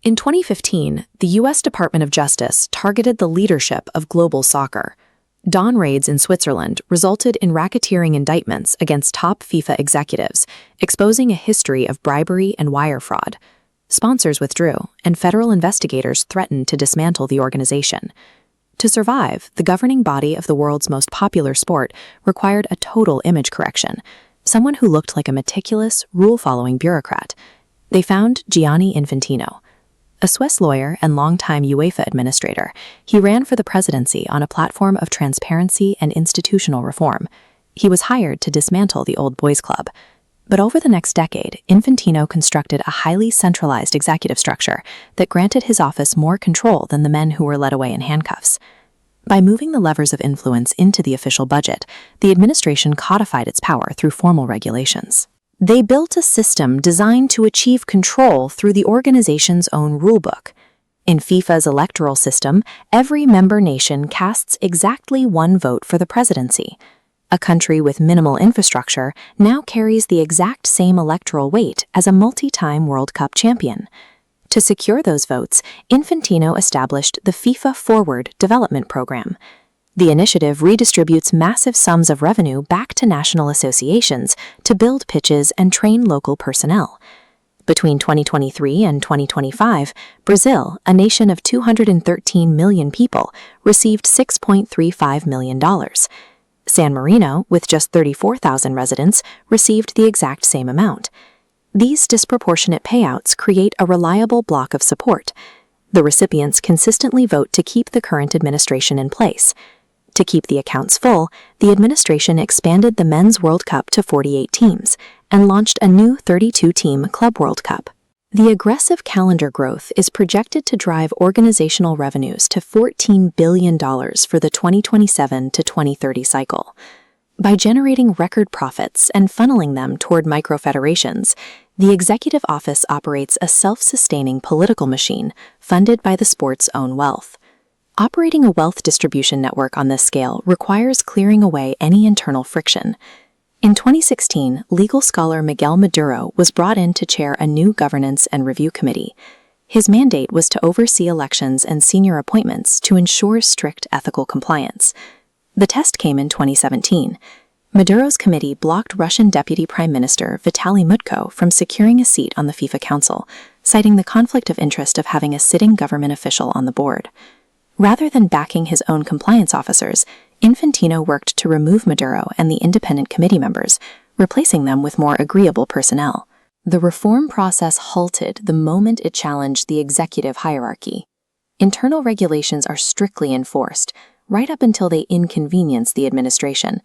In 2015, the U.S. Department of Justice targeted the leadership of global soccer. Dawn raids in Switzerland resulted in racketeering indictments against top FIFA executives, exposing a history of bribery and wire fraud. Sponsors withdrew, and federal investigators threatened to dismantle the organization. To survive, the governing body of the world's most popular sport required a total image correction, someone who looked like a meticulous, rule-following bureaucrat. They found Gianni Infantino. A Swiss lawyer and longtime UEFA administrator, he ran for the presidency on a platform of transparency and institutional reform. He was hired to dismantle the old boys' club. But over the next decade, Infantino constructed a highly centralized executive structure that granted his office more control than the men who were led away in handcuffs. By moving the levers of influence into the official budget, the administration codified its power through formal regulations. They built a system designed to achieve control through the organization's own rulebook. In FIFA's electoral system, every member nation casts exactly one vote for the presidency. A country with minimal infrastructure now carries the exact same electoral weight as a multi-time World Cup champion. To secure those votes, Infantino established the FIFA Forward development program. The initiative redistributes massive sums of revenue back to national associations to build pitches and train local personnel. Between 2023 and 2025, Brazil, a nation of 213 million people, received $6.35 million. San Marino, with just 34,000 residents, received the exact same amount. These disproportionate payouts create a reliable block of support. The recipients consistently vote to keep the current administration in place. To keep the accounts full, the administration expanded the Men's World Cup to 48 teams and launched a new 32-team Club World Cup. The aggressive calendar growth is projected to drive organizational revenues to $14 billion for the 2027 to 2030 cycle. By generating record profits and funneling them toward microfederations, the executive office operates a self-sustaining political machine funded by the sport's own wealth. Operating a wealth distribution network on this scale requires clearing away any internal friction. In 2016, legal scholar Miguel Maduro was brought in to chair a new governance and review committee. His mandate was to oversee elections and senior appointments to ensure strict ethical compliance. The test came in 2017. Maduro's committee blocked Russian Deputy Prime Minister Vitaly Mutko from securing a seat on the FIFA Council, citing the conflict of interest of having a sitting government official on the board. Rather than backing his own compliance officers, Infantino worked to remove Maduro and the independent committee members, replacing them with more agreeable personnel. The reform process halted the moment it challenged the executive hierarchy. Internal regulations are strictly enforced, right up until they inconvenience the administration.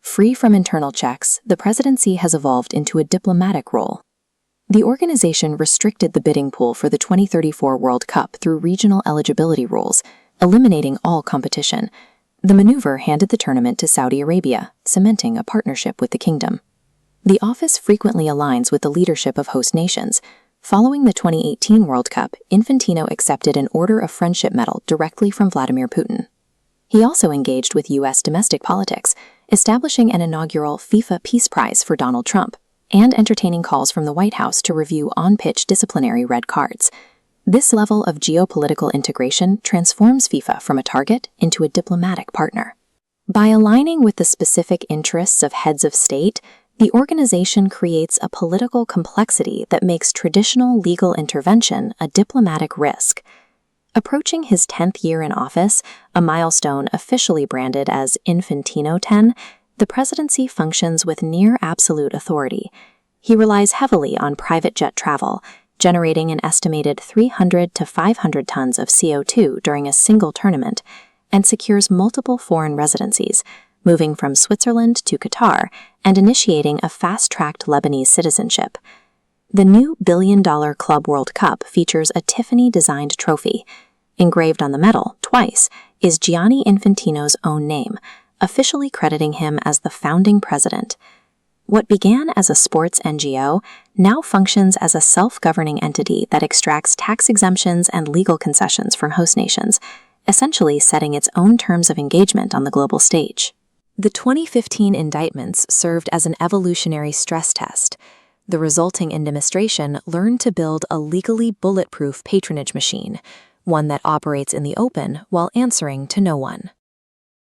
Free from internal checks, the presidency has evolved into a diplomatic role. The organization restricted the bidding pool for the 2034 World Cup through regional eligibility rules, eliminating all competition. The maneuver handed the tournament to Saudi Arabia, cementing a partnership with the kingdom. The office frequently aligns with the leadership of host nations. Following the 2018 World Cup, Infantino accepted an Order of Friendship medal directly from Vladimir Putin. He also engaged with U.S. domestic politics, establishing an inaugural FIFA Peace Prize for Donald Trump, and entertaining calls from the White House to review on-pitch disciplinary red cards. This level of geopolitical integration transforms FIFA from a target into a diplomatic partner. By aligning with the specific interests of heads of state, the organization creates a political complexity that makes traditional legal intervention a diplomatic risk. Approaching his 10th year in office, a milestone officially branded as Infantino 10, the presidency functions with near-absolute authority. He relies heavily on private jet travel, generating an estimated 300 to 500 tons of CO2 during a single tournament, and secures multiple foreign residencies, moving from Switzerland to Qatar and initiating a fast-tracked Lebanese citizenship. The new billion-dollar Club World Cup features a Tiffany-designed trophy. Engraved on the medal, twice, is Gianni Infantino's own name, officially crediting him as the founding president. What began as a sports NGO now functions as a self-governing entity that extracts tax exemptions and legal concessions from host nations, essentially setting its own terms of engagement on the global stage. The 2015 indictments served as an evolutionary stress test. The resulting administration learned to build a legally bulletproof patronage machine, one that operates in the open while answering to no one.